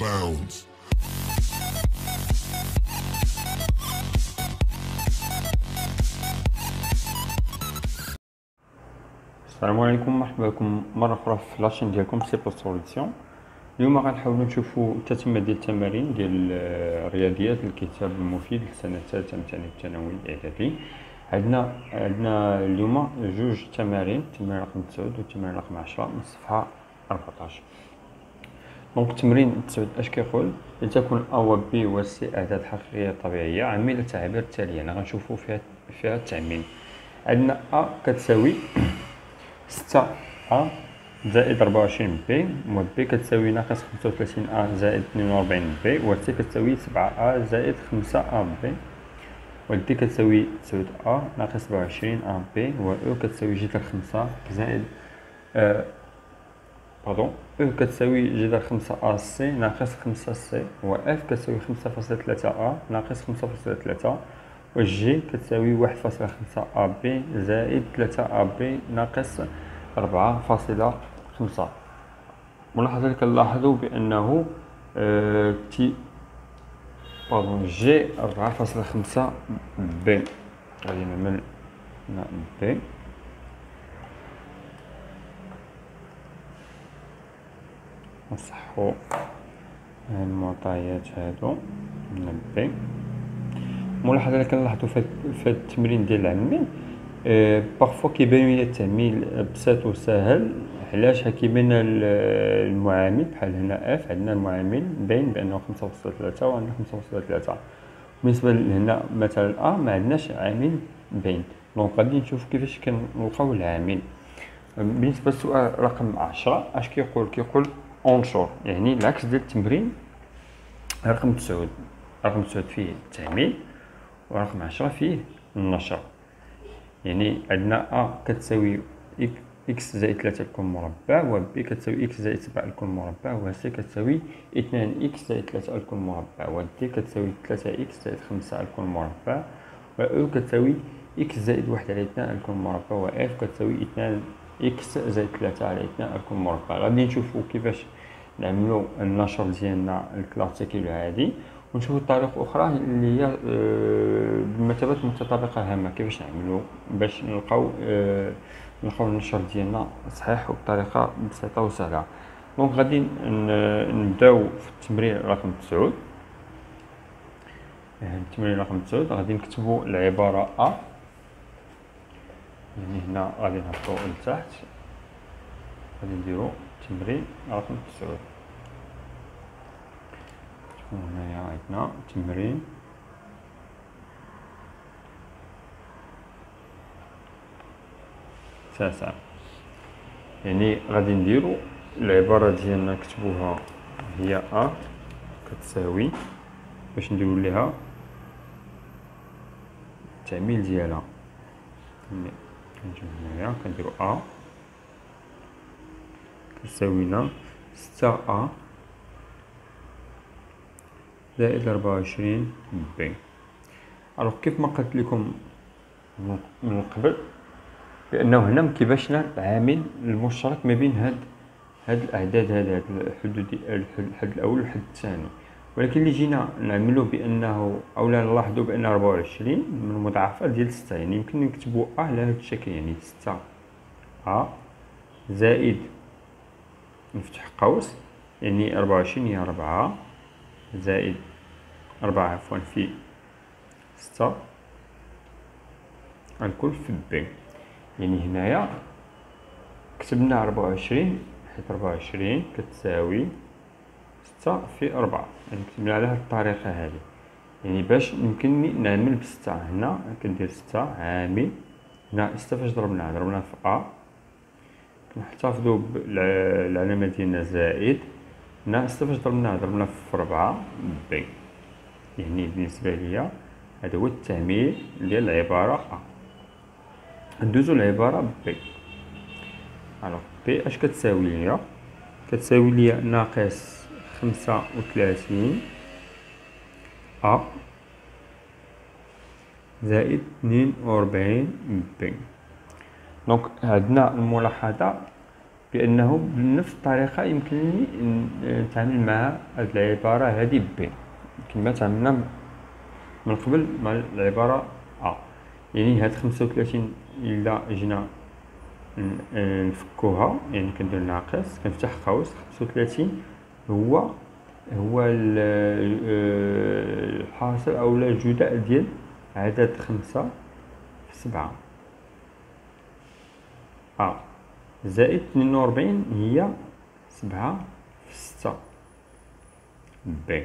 bounds. السلام عليكم، مرحبا بكم مره اخرى في لاشين ديالكم سي بلس سوليسيون. اليوم غنحاولوا نشوفوا التتمه ديال التمارين ديال الرياضيات الكتاب المفيد للسنه الثالثه من الثانوي الاعدادي. عندنا اليوم جوج تمارين، التمرين رقم 9 والتمرين رقم 10 من الصفحه 14. دونك التمرين 9 اش كيقول؟ لتكن ا و بي و سي اعداد حقيقيه طبيعيه عامله التعابير التاليه. غنشوفوا فيها التعميم. عندنا ا كتساوي 6 ا زائد 24 بي، و بي كتساوي ناقص 35 ا زائد 42 بي، و سي كتساوي 7 ا زائد 5 ا بي، و دي كتساوي 9 ا ناقص 27 ا بي، و او كتساوي جذر 5 زائد او كتساوي جذر 5 ا سي ناقص 5 سي، و اف كتساوي 5.3 ا ناقص 5.3، و جي كتساوي 1.5 ا بي زائد 3 ا بي ناقص 4.5. ملاحظة كنلاحظوا بأنه جي 4.5 بي. غادي نعمل بي نصحو المعطيات هادو من بي. ملاحظة اللي كنلاحظوا في التمرين ديال العمي بارفوا كيبان ليا التعميل بسيط وسهل. علاش؟ كيبان المعامل بحال هنا اف، عندنا المعامل باين بانه 5.3 وعندنا 5.3. بالنسبه لهنا مثلا ا ما عندناش عامل باين، دونك غادي نشوف كيفاش كنلقاو العامل. بالنسبه للسؤال رقم 10 اش كيقول اونشور، يعني العكس ديال التمرين رقم 9. رقم 9 فيه التعميل ورقم 10 فيه النشر. يعني عندنا ا كتساوي اكس زائد 3 الكل مربع، و بي كتساوي اكس زائد 7 الكل مربع، و سي كتساوي 2 اكس زائد 3 الكل مربع، و دي كتساوي 3 اكس زائد 5 الكل مربع، و او كتساوي اكس زائد 1 على 2 الكل مربع، و اف كتساوي 2 اكس زائد 3 على 2 الكل مربع. غادي نشوفوا كيفاش نعملوا النشر ديالنا الكلاسيكي العادي، ونشوفوا طريقة أخرى اللي هي بمثابة متطابقة هامة، كيفاش نعملوا باش نلقاو النشر ديالنا صحيح وبطريقة بسيطة وسهلة. دونك غادي نبداو في التمرين رقم 9. التمرين رقم 9 غادي نكتبوا العبارة ا، يعني هنا غادي نهبطوا لتحت، غادي نديروا التمرين رقم 9. هنايا عندنا تمرين تاسع، يعني غادي نديرو العبارة ديالنا نكتبوها هي ا كتساوي، باش نديرو ليها التعميل ديالها. كنجيو هنايا كنديرو ا كتساوي لنا 6 ا زائد 24 بي. الوغ كيف ما قلت لكم من قبل بانه هنا مكيبانش لنا العامل المشترك ما بين هاد الاعداد، هاد الحدود، الحد الاول والحد الثاني، ولكن اللي جينا نعملو بانه اولا نلاحظوا بان 24 من المضاعفات ديال 6، يعني يمكن نكتبوا ا على هاد الشكل، يعني 6 ا زائد نفتح قوس، يعني 24 هي 4 زائد 4 عفوا في 6 الكل في بي. يعني هنايا كتبنا 24 حيت 24 كتساوي 6 في 4، يعني كتبنا على هاد الطريقة هادي. يعني باش يمكنني نعمل ب6 هنا كندير 6 عامل، هنا 6 فاش ضربنا في ا، كنحتفظوا بالعلامة ديالنا زائد، هنا 6 فاش ضربنا في 4 بي. يعني بالنسبة ليا هذا هو التعميل ديال العبارة ا. ندوزو العبارة بي. الوغ بي اش كتساوي ليا؟ كتساوي ليا ناقص 35 ا زائد 42 بي. دونك عندنا الملاحظة بأنه بنفس الطريقة يمكنني نتعامل مع هاد العبارة هادي ب كما تعاملنا من قبل مع العبارة أ. يعني هاد 35 إلا جينا نفكوها، يعني كندير ناقص كنفتح قوس 35 هو الحاصل أو الجداء ديال عدد 5 في 7 زائد 42 هي 7 في 6 ب.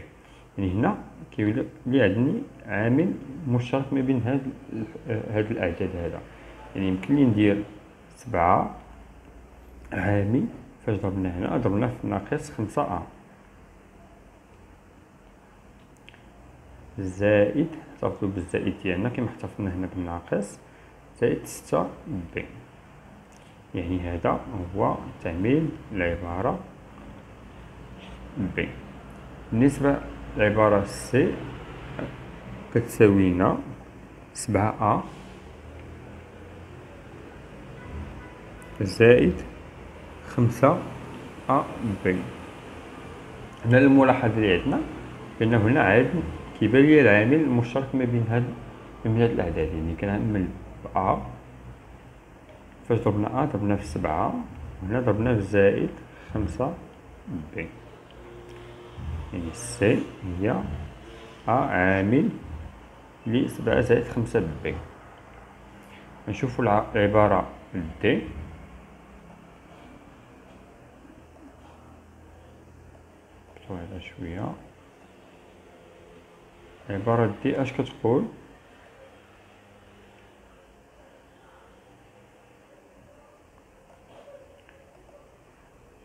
يعني هنا كيولي عندي عامل مشترك ما بين هاد الأعداد هذا. يعني يمكن لي ندير 7 عامل فاش ضربنا هنا ضربنا في ناقص 5 زائد احتفظوا بالزائد ديالنا كما احتفظنا هنا بالناقص زائد 6 ب. يعني هذا هو تعميل العبارة ب. بالنسبة للعبارة سي كتساوينا 7 زائد 5 ب. هنا الملاحظة اللي عندنا بأن هنا عاد كيبان لي العامل المشترك ما بين هاد الأعداد. يعني كنعمل ب فاش ضربنا ضربنا في 7 وهنا ضربنا في زائد 5 ب. يعني سي هي عامل ل 7 زائد 5 ب. نشوفو العبارة دي. هذا شوية عبارة دي اش كتقول؟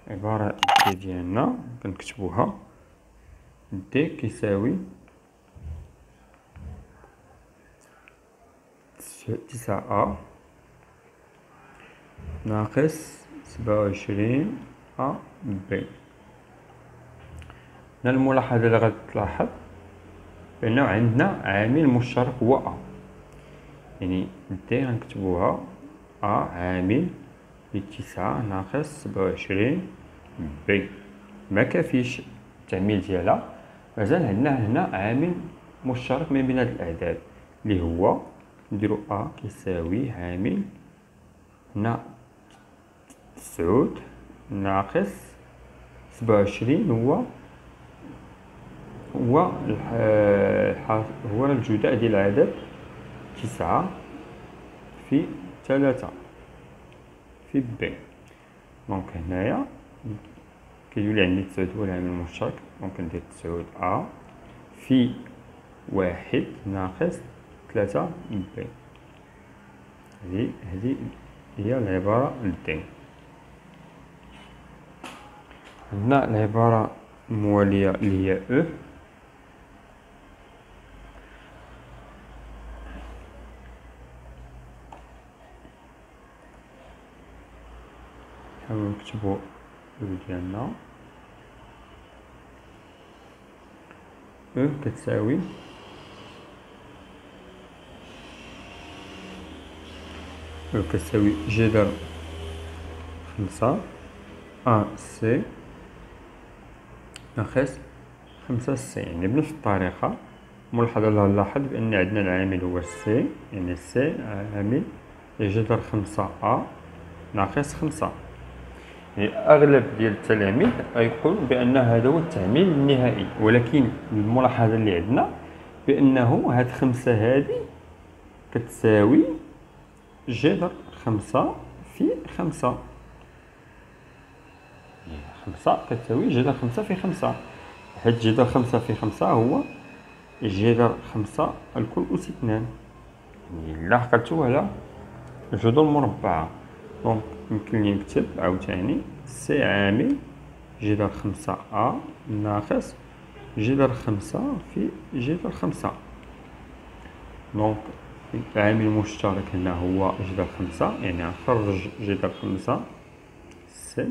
عبارة دي ديالنا كنكتبوها دي كيساوي 9 ناقص 27 ب. هنا الملاحظة اللي غتلاحظ بأنه عندنا عامل مشترك هو يعني دي غنكتبوها عامل ل9 ناقص 27 ب. ما كافيش التعميل ديالها، مازال عندنا هنا عامل مشترك ما بين هاد الأعداد اللي هو نديرو كيساوي عامل هنا 9 ناقص 27 هو الجداء ديال العدد 9 في 3 في ب. دونك هنايا كيولي عندي 9 هو العامل المشترك، دونك ندير 9 في 1 ناقص 3 ب. هذه هي العبارة دي. عندنا العبارة الموالية اللي هي او. نحاولو نكتبو او ديالنا. او كتساوي جذر 5 سي ناقص 5 سي. يعني بنفس الطريقة ملاحظة اللي نلاحظ بأن عندنا العامل هو سي، يعني سي عامل جذر 5 ناقص 5. يعني أغلب ديال التلاميذ يقول بأن هذا هو التعميل النهائي، ولكن الملاحظة اللي عندنا بأنه هاد 5 هادي كتساوي جذر 5 في 5. 5 كتساوي جذر 5 في 5، حيت جذر 5 في 5 هو جذر 5 الكل أس 2. يعني إلا حقلتو على الجذور المربعة، دونك يمكن لي نكتب عاوتاني سي عامل جذر 5 ناقص جذر 5 في جذر 5. دونك العامل المشترك هنا هو جذر 5، يعني نخرج جذر 5 سي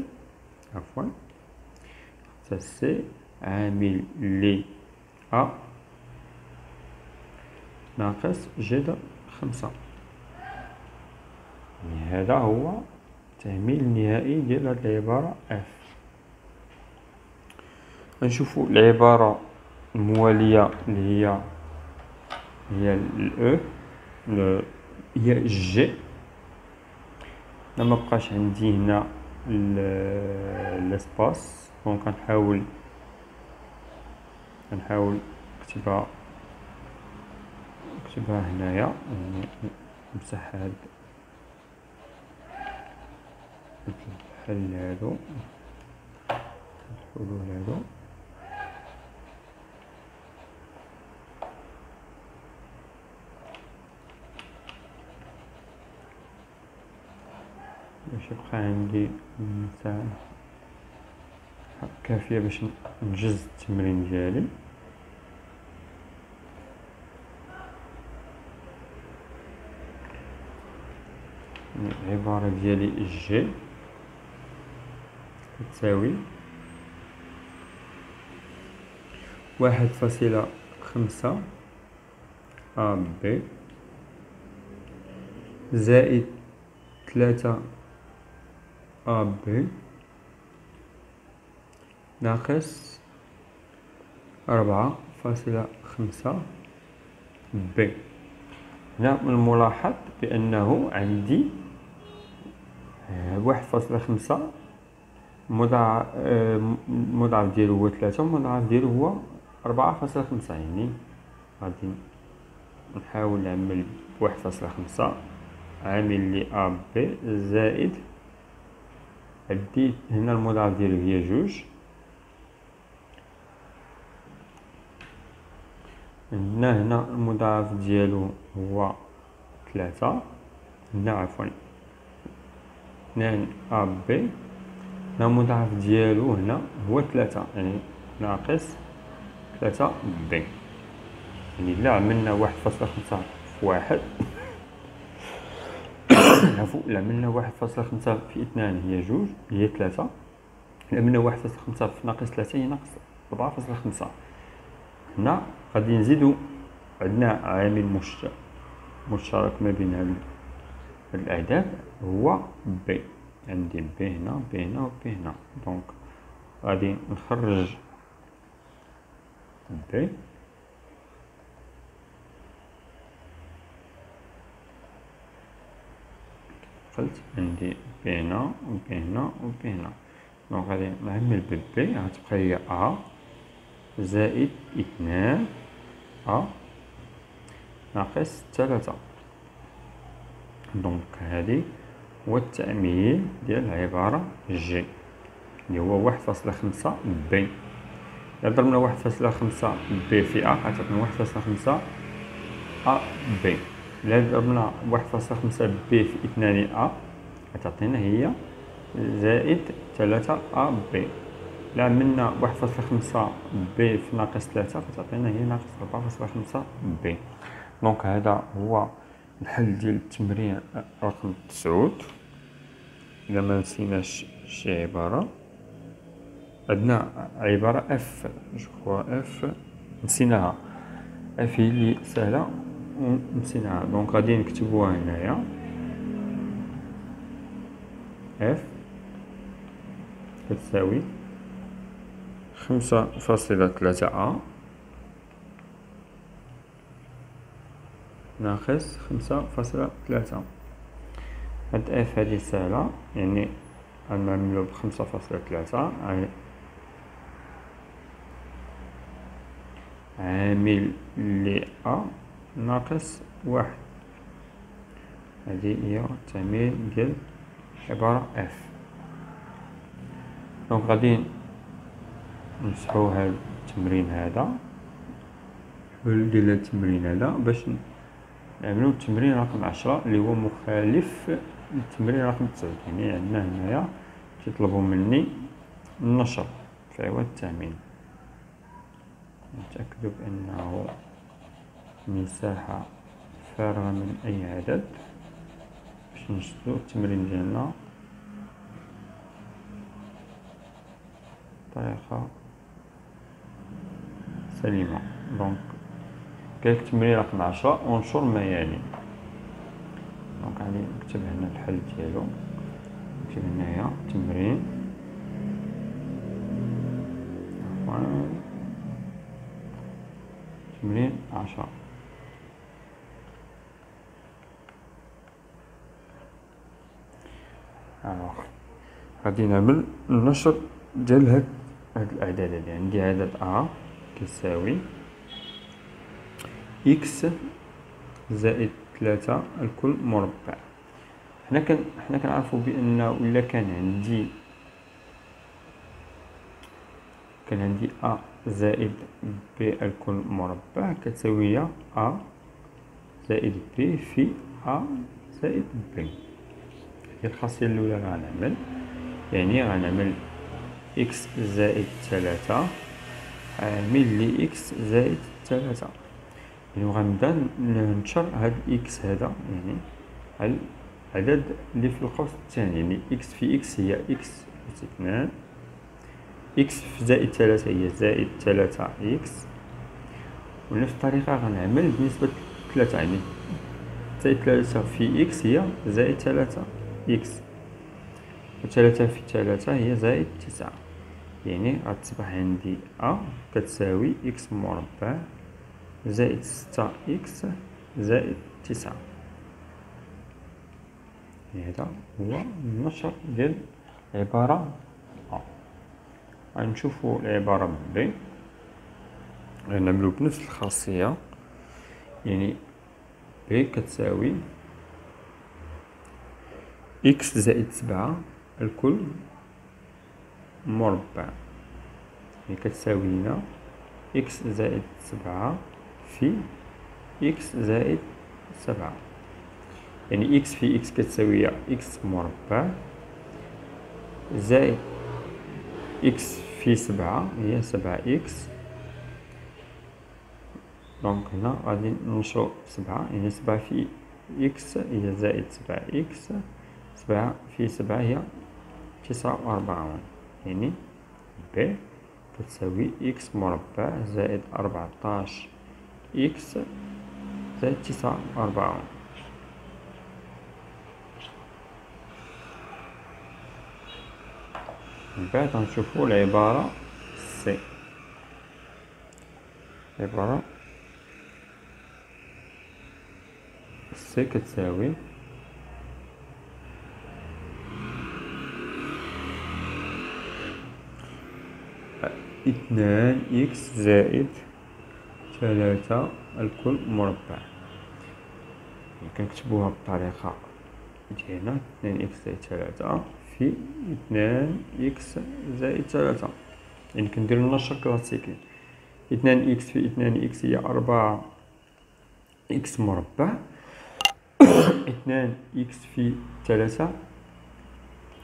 سي عامل ل ناقص جذر 5. يعني هذا هو التعميل النهائي ديال هاد العبارة اف. غنشوفو العبارة الموالية اللي هي الاو، هي جي. ما بقاش عندي هنا لاسباس، دونك كنحاول نكتبها هنايا، يعني نمسح هاد الحل هادو، الحلول هادو. باش يبقى عندي مساحة كافية باش نجز التمرين ديالي. العبارة ديالي جي تساوي 1.5 أ بي زائد 3 أ بي ناقص 4.5 بي. هنا من الملاحظ بأنه عندي 1.5 مضاعف ديالو هو 3 ومضاعف ديالو هو 4.5. يعني غادي نحاول نعمل 1.5 عامل لي أ بي زائد، عديت هنا المضاعف ديالو هي 2، هنا المضاعف ديالو هو 3، هنا عفوا 2 أ بي، هنا المضاعف ديالو هنا هو 3، يعني ناقص 3 بي. يعني إلا عملنا 1.5 في 1 عفوا، إلا عملنا 1.5 في 2 هي 2 هي 3، إلا عملنا 1.5 في ناقص 3 هي ناقص 4.5. هنا غادي نزيدو عندنا عامل مشترك ما بين هاد الأعداد هو بي. عندي بي هنا بي هنا وبي هنا، دونك غادي نخرج بي قلت عندي بي هنا وبي هنا وبي هنا، دونك غادي نعمل بي غتبقى هي أ زائد 2 أ ناقص 3. دونك هادي هو التعميل ديال العبارة جي اللي هو 1.5 بي. إلا ضربنا 1.5 بي في أ غتعطينا 1.5 أ بي. إلا ضربنا 1.5 بي في 2 أ غتعطينا هي زائد 3 أ بي. إلا عملنا 1.5 بي في ناقص 3 غتعطينا هي ناقص 4.5 بي. دونك هذا هو الحل ديال التمرين رقم 9. إلا ما نسيناش شي عبارة، عندنا عبارة اف، اف نسيناها، اف هي اللي سهلة ونسيناها، دونك غادي نكتبوها هنايا. اف كتساوي 5.3 أ ناقص 5.3. هاد اف هادي سهلة، يعني غنعملو ب5.3 عامل لي أ ناقص 1. هادي هي التعميل ديال عبارة اف. دونك غادي نمسحو هاد التمرين هذا، الحلول ديال هاد التمرين هذا باش نعملو التمرين رقم 10 اللي هو مخالف للتمرين رقم 9. يعني عندنا هنايا تيطلبوا مني النشر في عوض التعميم. نتأكدوا بأنه مساحة فارغة من أي عدد باش نجدو التمرين ديالنا بطريقة سليمة. دونك كاين التمرين رقم 10 انشر ما يلي. دونك غادي نكتب هنا الحل ديالو، نكتب هنايا تمرين تمرين 10. غادي نعمل النشر ديال هاد الاعداد هادي. عندي عدد ا كيساوي اكس زائد 3 الكل مربع. حنا كنعرفوا بان الا كان عندي ا زائد ب الكل مربع كتساوي ا زائد ب في ا زائد ب. هي الخاصيه الاولى غنعمل، يعني غنعمل اكس زائد 3 عامل لي اكس زائد 3، يعني غنبدا ننشر هاد اكس هذا، يعني على العدد اللي في القوس الثاني، يعني اكس في اكس هي اكس أس 2، اكس في زائد 3 هي زائد 3 اكس. ونفس الطريقه غنعمل بالنسبه ل 3، يعني زائد 3 في اكس هي زائد 3 اكس، و 3 في 3 هي زائد 9، يعني غتصبح عندي ا كتساوي اكس مربع زائد 6 اكس زائد 9. يعني هذا هو النشر ديال العبارة ا. غنشوفو العبارة ب، غنعملو بنفس الخاصية، يعني ب كتساوي اكس زائد 7 الكل مربع، يعني كتساوي لنا اكس زائد 7 في اكس زائد 7، يعني اكس في اكس كتساوي اكس مربع زائد اكس في 7 هي 7 اكس. دونك هنا غادي ننشرو 7، يعني 7 في اكس هي زائد 7 اكس، 7 في 7 هي 49، يعني ب كتساوي اكس مربع زائد 14 اكس زائد 49. من بعد غنشوفو العبارة سي. العبارة سي كتساوي اثنان اكس زائد 3 الكل مربع. كنكتبوها بالطريقة ديالنا 2 اكس زائد 3 في 2 اكس زائد 3، يعني كندير النشر كلاسيكي. 2 اكس في 2 اكس هي 4 اكس مربع، 2 اكس في 3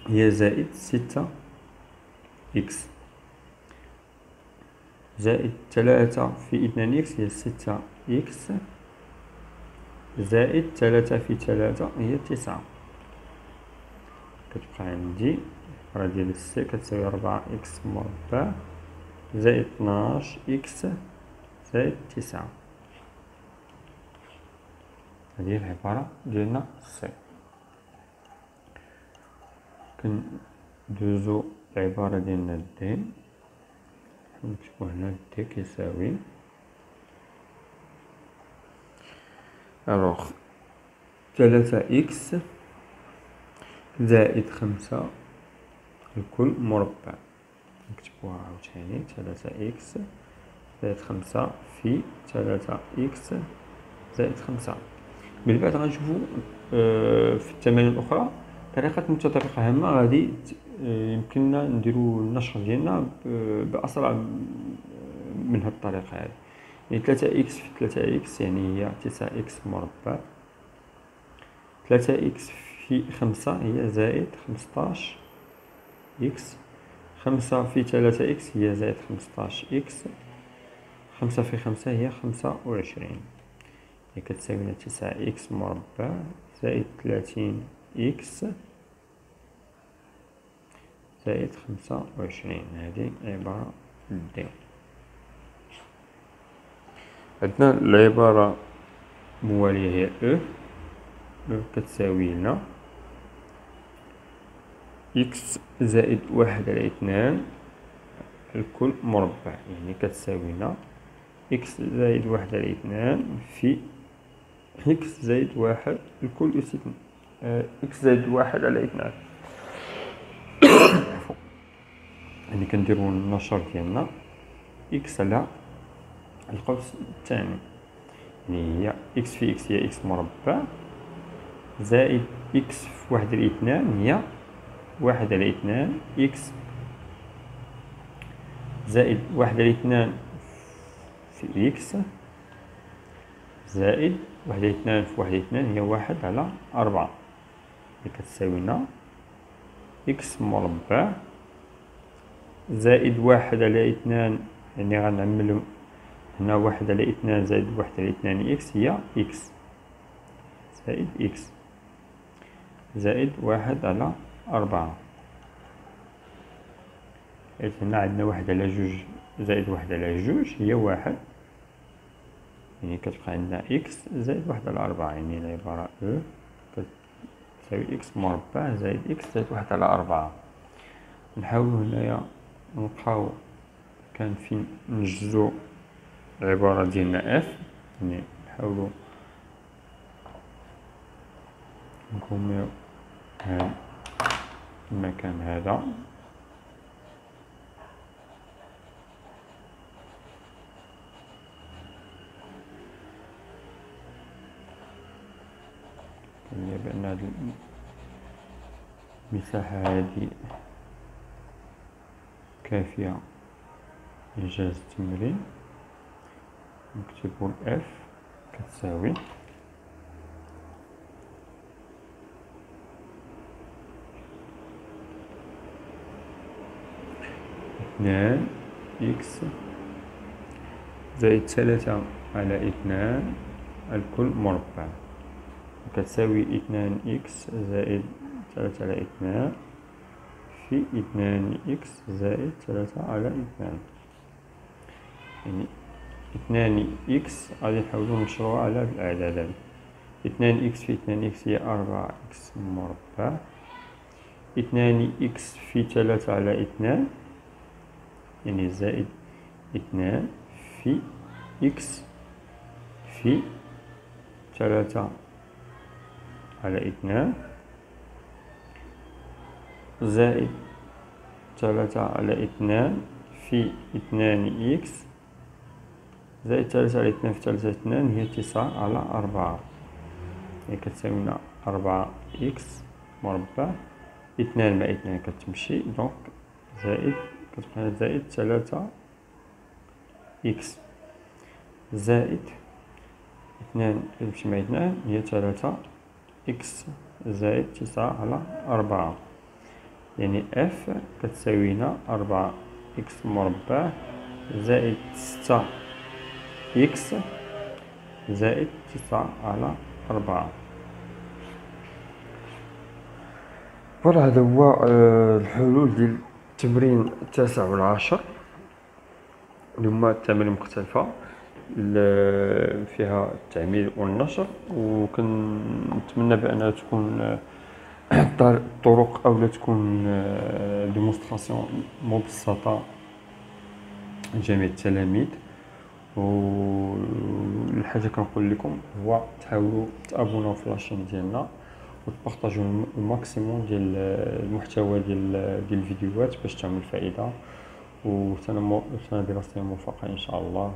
هي زائد 6 اكس، زائد 3 في 2 اكس هي 6 اكس، زائد 3 في 3 هي 9. كتبقى عندي العبارة ديال سي كتساوي 4 اكس مربع زائد 12 اكس زائد 9. هذه هي العبارة ديالنا سي. كندوزو العبارة ديالنا دي، نكتبو هنا دي كيساوي الوغ 3 اكس زائد 5 الكل مربع. نكتبوها عاوتاني 3 اكس زائد 5 في 3 اكس زائد 5. من بعد غنشوفو في التمارين الاخرى طريقة متطابقة هامة غادي يمكننا نديرو النشر ديالنا بأسرع من هاد الطريقة هادي. يعني 3 اكس في 3 اكس يعني هي 9 اكس مربع، 3 اكس في 5 هي زائد 15 اكس، 5 في 3 اكس هي زائد 15 اكس، 5 في 5 هي 25، هي كتساوي لنا 9 اكس مربع زائد 30 اكس زائد 25. هذه عبارة دي. عندنا العبارة موالية هي او كتساوي لنا إكس زائد واحد على اثنان الكل مربع، يعني كتساوينا إكس زائد واحد على اثنان في إكس زائد واحد الكل أس إكس زائد واحد على اثنان. يعني كنديرو النشر ديالنا إكس على القوس الثاني، يعني هي إكس في إكس هي إكس مربع زائد إكس في واحد على اثنان هي واحد على اثنان إكس زائد واحد على اثنان في إكس زائد واحد على اثنان في واحد على اثنان هي واحد على أربعة، اللي كتساوينا إكس مربع زائد واحد على اثنان، يعني غنعملو هنا واحد على اثنان زائد واحد على اثنان إكس هي إكس زائد إكس زائد واحد على أربعة. حيت هنا عندنا واحد على جوج زائد واحد على جوج هي واحد، يعني كتبقى عندنا إكس زائد واحد على أربعة، يعني العبارة أو كتساوي إكس مربع زائد إكس زائد واحد على أربعة. نحاولو هنايا نلقاو كان فين نجزو العبارة ديالنا اف، يعني نحاولو نكميو هاد المكان هذا كنلقى بأن هاد المساحة هادي كافية لإنجاز التمرين. نكتبو اف كتساوي اثنان إكس زائد ثلاثة على اثنان الكل مربع، كتساوي اثنان إكس زائد ثلاثة على اثنان في اثنان إكس زائد ثلاثة على اثنان، يعني اثنان إكس غادي نحاولو نشروها على الأعداد هادي. اثنان إكس في اثنان إكس هي أربعة إكس مربع، اثنان إكس في ثلاثة على اثنان يعني زائد اثنان في إكس في ثلاثة على اثنان زائد ثلاثة على اثنان في اثنان إكس زائد ثلاثة على اثنان في ثلاثة على اثنان هي تسعة على أربعة، يعني كتساوينا أربعة إكس مربع اثنان مع اثنان كتمشي دونك زائد كتبقى زائد ثلاثة إكس زائد اثنان كتمشي مع اثنان هي ثلاثة إكس زائد تسعة على أربعة، يعني اف كتساوينا أربعة إكس مربع زائد ستة إكس زائد تسعة على أربعة. فوالا هذا هو الحلول ديال التمرين التاسع والعاشر، اللي هما التمارين مختلفة فيها التعميل والنشر، وكنتمنى بأنها تكون الطرق أو لا تكون ديمونستراسيون مبسطة لجميع التلاميذ. والحاجة كنقول لكم هو تحاولوا تابوناو في لاشين ديالنا وتبارطاجيو الماكسيموم ديال المحتوى ديال الفيديوهات باش تعمل فائدة وسنة دراسية موفقة إن شاء الله.